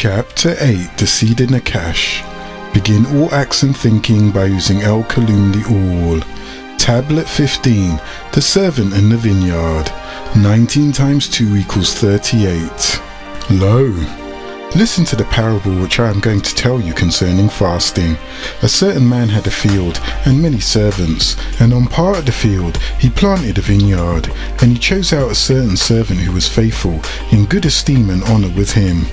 Chapter 8, The Seed in the Cache. Begin all acts and thinking by using Al-Kalum the All. Tablet 15, The Servant in the Vineyard. 19 times 2 equals 38. Lo! Listen to the parable which I am going to tell you concerning fasting. A certain man had a field and many servants, and on part of the field he planted a vineyard, and he chose out a certain servant who was faithful, in good esteem and honour with him.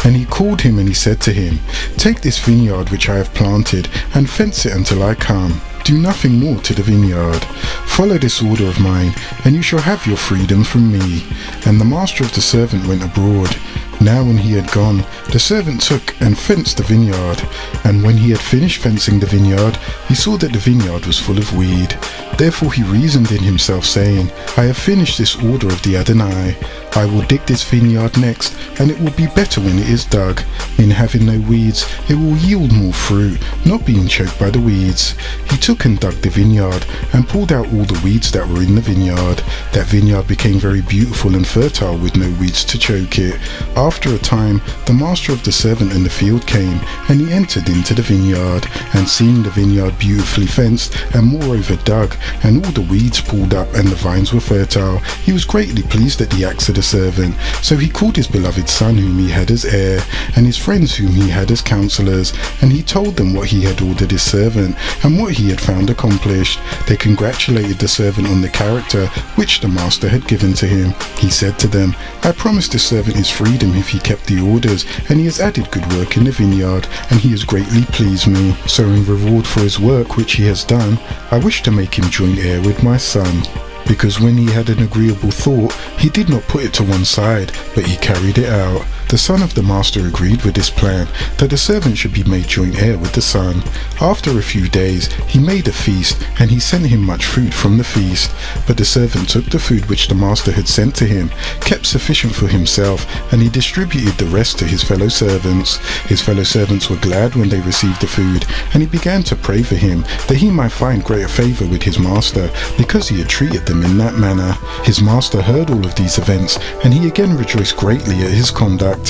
And he called him, and he said to him, Take this vineyard which I have planted, and fence it until I come. Do nothing more to the vineyard. Follow this order of mine, and you shall have your freedom from me. And the master of the servant went abroad. Now when he had gone, the servant took and fenced the vineyard. And when he had finished fencing the vineyard, he saw that the vineyard was full of weed. Therefore he reasoned in himself, saying, I have finished this order of the Adonai. I will dig this vineyard next, and it will be better when it is dug. In having no weeds, it will yield more fruit, not being choked by the weeds. He took and dug the vineyard, and pulled out all the weeds that were in the vineyard. That vineyard became very beautiful and fertile, with no weeds to choke it. After a time, the master of the servant in the field came, and he entered into the vineyard, and seeing the vineyard beautifully fenced, and moreover dug, and all the weeds pulled up, and the vines were fertile, he was greatly pleased at the acts of the servant. So he called his beloved son whom he had as heir, and his friends whom he had as counselors, and he told them what he had ordered his servant, and what he had found accomplished. They congratulated the servant on the character which the master had given to him. He said to them, I promised this servant his freedom if he kept the orders, and he has added good work in the vineyard, and he has greatly pleased me. So in reward for his work which he has done, I wish to make him joint heir with my son. Because when he had an agreeable thought, he did not put it to one side, but he carried it out. The son of the master agreed with this plan, that the servant should be made joint heir with the son. After a few days, he made a feast, and he sent him much food from the feast. But the servant took the food which the master had sent to him, kept sufficient for himself, and he distributed the rest to his fellow servants. His fellow servants were glad when they received the food, and he began to pray for him, that he might find greater favour with his master, because he had treated them in that manner. His master heard all of these events, and he again rejoiced greatly at his conduct.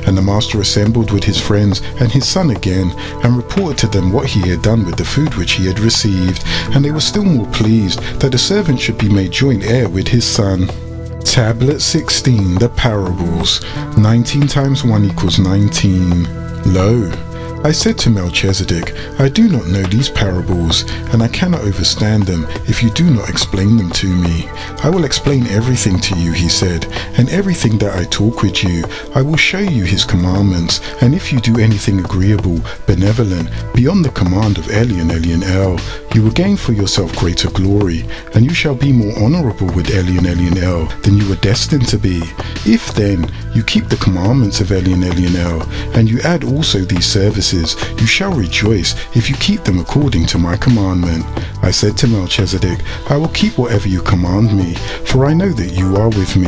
And the master assembled with his friends and his son again, and reported to them what he had done with the food which he had received, and they were still more pleased that the servant should be made joint heir with his son. Tablet 16, The Parables. 19 times 1 equals 19. Lo! I said to Melchizedek, I do not know these parables, and I cannot understand them if you do not explain them to me. I will explain everything to you, he said, and everything that I talk with you, I will show you his commandments, and if you do anything agreeable, benevolent, beyond the command of Elyon El, you will gain for yourself greater glory, and you shall be more honourable with Elyon El than you were destined to be. If then you keep the commandments of Elyon El, and you add also these services, you shall rejoice if you keep them according to my commandment. I said to Melchizedek, I will keep whatever you command me, for I know that you are with me.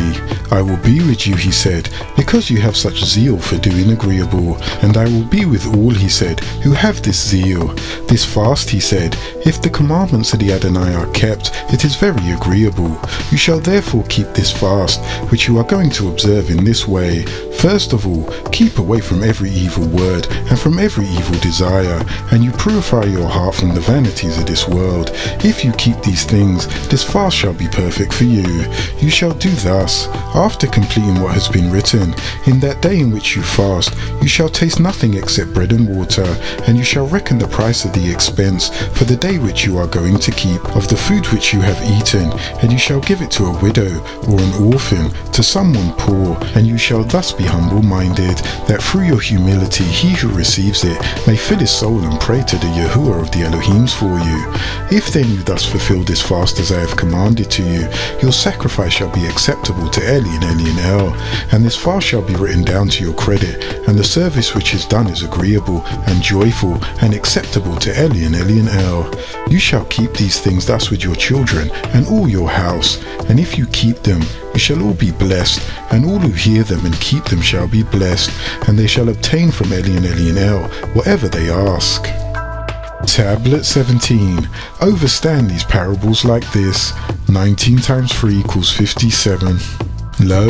I will be with you, he said, because you have such zeal for doing agreeable. And I will be with all, he said, who have this zeal. This fast, he said, if the commandments of the Adonai are kept, it is very agreeable. You shall therefore keep this fast, which you are going to observe in this way. First of all, keep away from every evil word, and from every evil desire, and you purify your heart from the vanities of this world. If you keep these things, this fast shall be perfect for you. You shall do thus, after completing what has been written. In that day in which you fast, you shall taste nothing except bread and water, and you shall reckon the price of the expense for the day which you are going to keep, of the food which you have eaten, and you shall give it to a widow, or an orphan, to someone poor, and you shall thus be humble-minded, that through your humility he who receives it may fill his soul and pray to the Yahuwah of the Elohims for you. If then you thus fulfill this fast as I have commanded to you, your sacrifice shall be acceptable to Elyon El, and this fast shall be written down to your credit, and the service which is done is agreeable and joyful and acceptable to Elyon El. You shall keep these things thus with your children and all your house, and if you keep them, you shall all be blessed, and all who hear them and keep them shall be blessed, and they shall obtain from Elyon El whatever they ask. Tablet 17. Overstand these parables like this. 19 times 3 equals 57. Lo!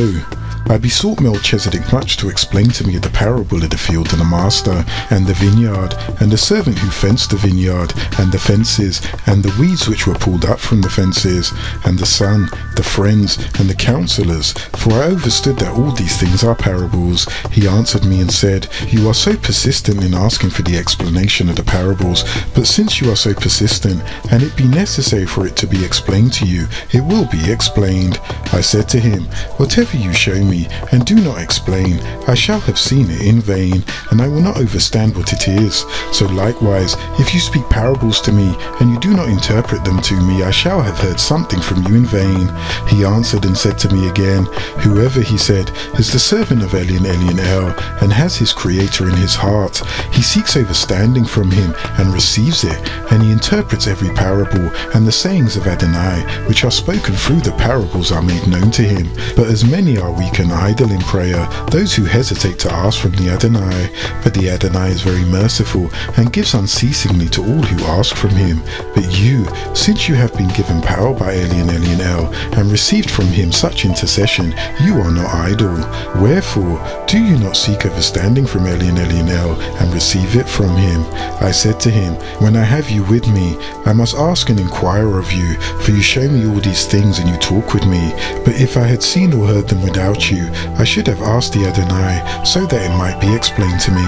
I besought Melchizedek much to explain to me the parable of the field and the master, and the vineyard, and the servant who fenced the vineyard, and the fences, and the weeds which were pulled up from the fences, and the son, the friends, and the counselors, for I understood that all these things are parables. He answered me and said, "You are so persistent in asking for the explanation of the parables, but since you are so persistent, and it be necessary for it to be explained to you, it will be explained." I said to him, "Whatever you show me, and do not explain, I shall have seen it in vain, and I will not understand what it is. So likewise, if you speak parables to me, and you do not interpret them to me, I shall have heard something from you in vain." He answered and said to me again, "Whoever," he said, "is the servant of Elyon El, and has his creator in his heart, he seeks understanding from him, and receives it, and he interprets every parable, and the sayings of Adonai, which are spoken through the parables, are made known to him. But as many are weak and idle in prayer, those who hesitate to ask from the Adonai. But the Adonai is very merciful, and gives unceasingly to all who ask from him. But you, since you have been given power by Elyon El, and received from him such intercession, you are not idle. Wherefore, do you not seek understanding from Elyon El, and receive it from him?" I said to him, "When I have you with me, I must ask and inquire of you, for you show me all these things, and you talk with me. But if I had seen or heard them without you, I should have asked the Adonai, so that it might be explained to me."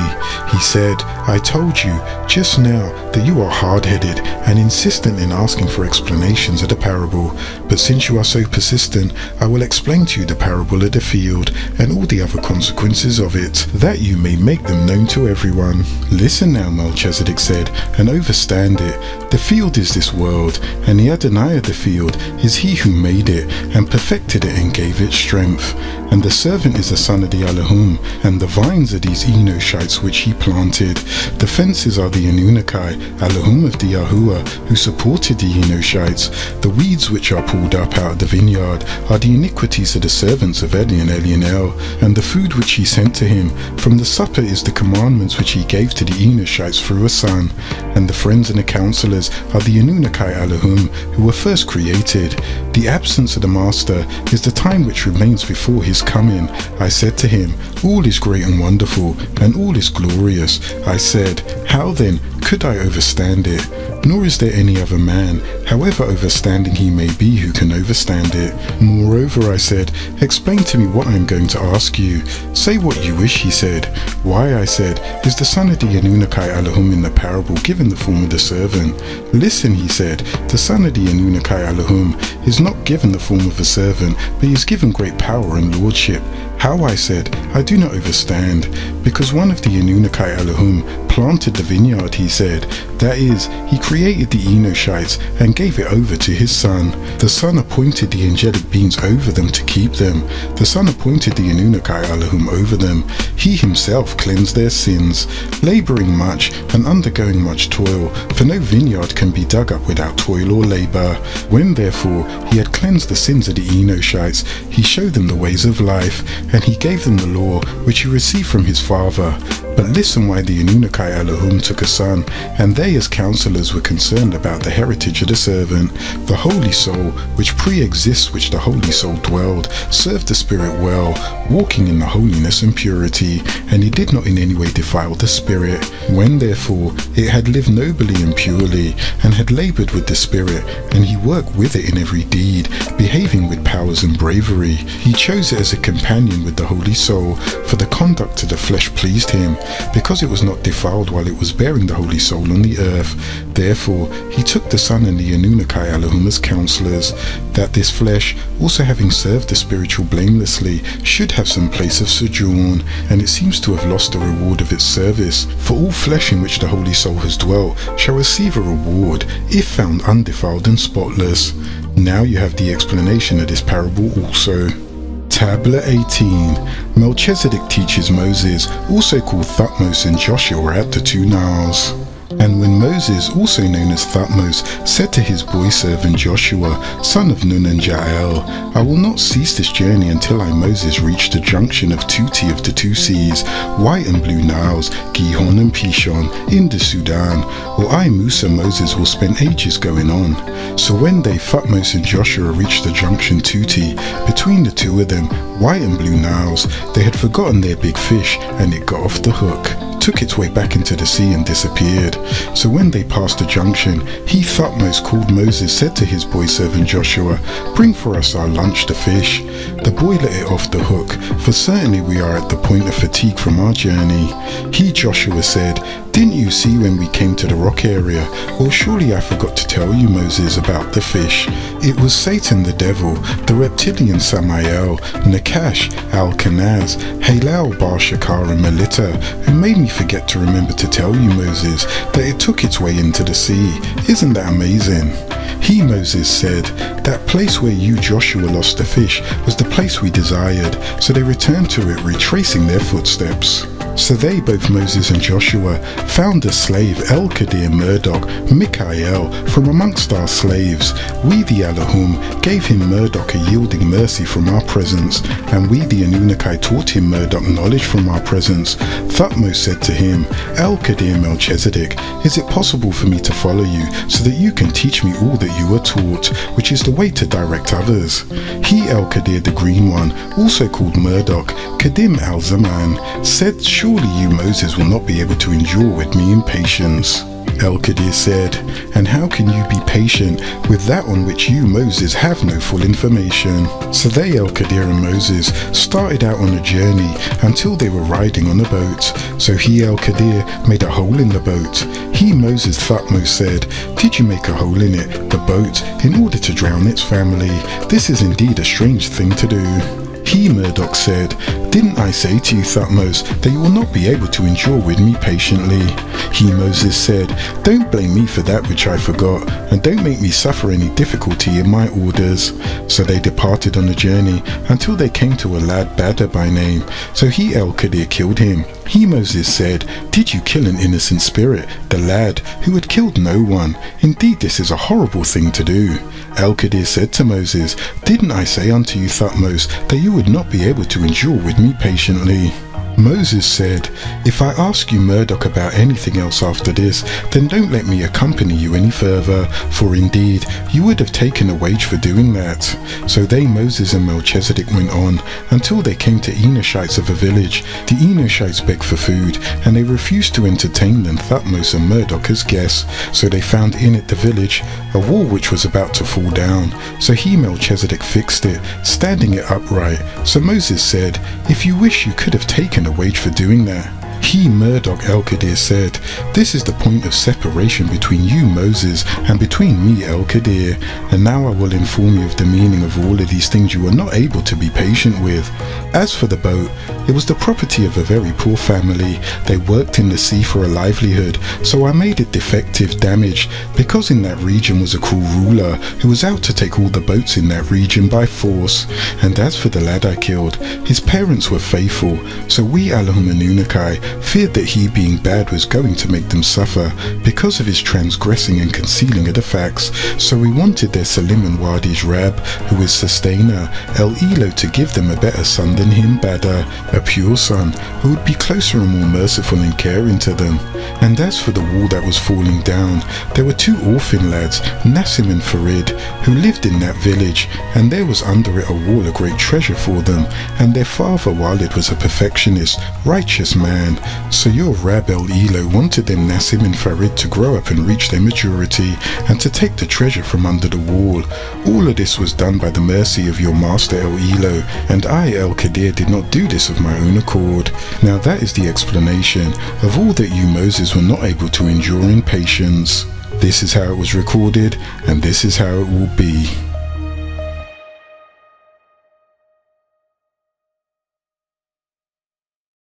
He said, "I told you just now that you are hard-headed and insistent in asking for explanations of the parable. But since you are so persistent, I will explain to you the parable of the field, and all the other consequences of it, that you may make them known to everyone." "Listen now," Melchizedek said, "and understand it. The field is this world, and the Adonai of the field is he who made it, and perfected it, and gave it strength. And the servant is the son of the Elohim, and the vines are these Enoshites which he planted. The fences are the Anunnaki, Elohim of the Yahuwah, who supported the Enoshites. The weeds which are pulled up out of the vineyard are the iniquities of the servants of Elyon El, and the food which he sent to him from the supper is the commandments which he gave to the Enoshites through a son. And the friends and the counselors are the Anunnaki Elohim, who were first created. The absence of the master is the time which remains before his coming." I said to him, "All is great and wonderful, and all is glorious." I said, "How then could I understand it? Nor is there any other man, however understanding he may be, who can understand it. Moreover," I said, "explain to me what I am going to ask you." "Say what you wish," he said. "Why," I said, "is the son of the Anunnaki Elohim in the parable given the form of the servant?" "Listen," he said, "the son of the Anunnaki Elohim is not given the form of a servant, but he is given great power and lordship." "How?" I said, "I do not understand." "Because one of the Anunnaki Elohim planted the vineyard," he said. "That is, he created the Enoshites and gave it over to his son. The son appointed the angelic beings over them to keep them. The son appointed the Anunnaki Elohim over them. He himself cleansed their sins, laboring much and undergoing much toil, for no vineyard can be dug up without toil or labor. When therefore he had cleansed the sins of the Enoshites, he showed them the ways of life, and he gave them the law which he received from his father. But listen why the Anunnaki Elohim took a son, and they as counselors were concerned about the heritage of the servant. The holy soul, which pre-exists, which the holy soul dwelled, served the spirit well, walking in the holiness and purity, and he did not in any way defile the spirit. When therefore it had lived nobly and purely, and had labored with the spirit, and he worked with it in every deed, behaving with powers and bravery, he chose it as a companion with the holy soul, for the conduct of the flesh pleased him, because it was not defiled while it was bearing the holy soul on the earth. Therefore he took the son and the Anunnaki Elohim as counselors, that this flesh, also having served the spiritual blamelessly, should have some place of sojourn, and it seems to have lost the reward of its service. For all flesh in which the holy soul has dwelt shall receive a reward, if found undefiled and spotless. Now you have the explanation of this parable also. Tablet 18. Melchizedek teaches Moses, also called Thutmose and Joshua, at the two Niles. And when Moses, also known as Thutmose, said to his boy servant Joshua, son of Nun and Jael, I will not cease this journey until I, Moses, reach the junction of Tuti of the two seas, white and blue Niles, Gihon and Pishon, in the Sudan, or I, Musa, Moses, will spend ages going on. So when they, Thutmose and Joshua, reached the junction Tuti, between the two of them, white and blue Niles, they had forgotten their big fish, and it got off the hook, took its way back into the sea and disappeared. So when they passed the junction, he, Thutmose, called Moses, said to his boy servant Joshua, bring for us our lunch, the fish. The boy let it off the hook, for certainly we are at the point of fatigue from our journey. He, Joshua, said, didn't you see when we came to the rock area? Well, surely I forgot to tell you, Moses, about the fish. It was Satan the devil, the reptilian Samael, Nakash, Al-Kanaz, Halal, Bar-Shakar and Melita, who made me forget to remember to tell you, Moses, that it took its way into the sea. Isn't that amazing? He, Moses, said, that place where you, Joshua, lost the fish was the place we desired, so they returned to it, retracing their footsteps. So they, both Moses and Joshua, found a slave, El-Kadir Murdoch, Mikael, from amongst our slaves. We, the Allahum, gave him Murdoch a yielding mercy from our presence, and we, the Anunnaki, taught him Murdoch knowledge from our presence. Thutmose said to him, El-Kadir Melchizedek, is it possible for me to follow you, so that you can teach me all that you are taught, which is the way to direct others? He, El-Kadir the Green One, also called Murdoch, Kadim al-Zaman, said, surely you, Moses, will not be able to endure with me in patience. El-Kadir said, and how can you be patient with that on which you, Moses, have no full information? So they, El-Kadir and Moses, started out on a journey until they were riding on a boat. So he, El-Kadir, made a hole in the boat. He, Moses, Thutmose, said, did you make a hole in it, the boat, in order to drown its family? This is indeed a strange thing to do. He, Murdoch, said, didn't I say to you, Thutmose, that you will not be able to endure with me patiently? He, Moses, said, don't blame me for that which I forgot, and don't make me suffer any difficulty in my orders. So they departed on a journey until they came to a lad Badr by name. So he, El-Kadir, killed him. He, Moses, said, did you kill an innocent spirit, the lad, who had killed no one? Indeed, this is a horrible thing to do. El-Kadir said to Moses, didn't I say unto you, Thutmose, that you would not be able to endure with me patiently? Moses said, if I ask you, Murdoch, about anything else after this, then don't let me accompany you any further, for indeed you would have taken a wage for doing that. So they, Moses and Melchizedek, went on until they came to Enoshites of a village. The Enoshites begged for food, and they refused to entertain them, Thutmose and Murdoch, as guests. So they found in it, the village, a wall which was about to fall down. So he, Melchizedek, fixed it, standing it upright. So Moses said, if you wish, you could have taken a wage for doing that. He, Murdoch, El-Kadir, said, this is the point of separation between you, Moses, and between me, El-Kadir. And now I will inform you of the meaning of all of these things you are not able to be patient with. As for the boat, it was the property of a very poor family. They worked in the sea for a livelihood, so I made it defective, damaged, because in that region was a cruel ruler who was out to take all the boats in that region by force. And as for the lad I killed, his parents were faithful, so we, Allahum Anunnaki, feared that he, being bad, was going to make them suffer because of his transgressing and concealing of the facts. So we wanted their Salim and Wadi's Rab, who is sustainer, El-Elo, to give them a better son than him, Badr, a pure son, who would be closer and more merciful in caring to them. And as for the wall that was falling down, there were two orphan lads, Nassim and Farid, who lived in that village, and there was under it a wall, a great treasure for them, and their father, Walid, was a perfectionist, righteous man. So your Rab El-Elo wanted them, Nassim and Farid, to grow up and reach their maturity, and to take the treasure from under the wall. All of this was done by the mercy of your master El-Elo, and I, El-Kadir, did not do this of my own accord. Now that is the explanation of all that you, Moses, were not able to endure in patience. This is how it was recorded, and this is how it will be.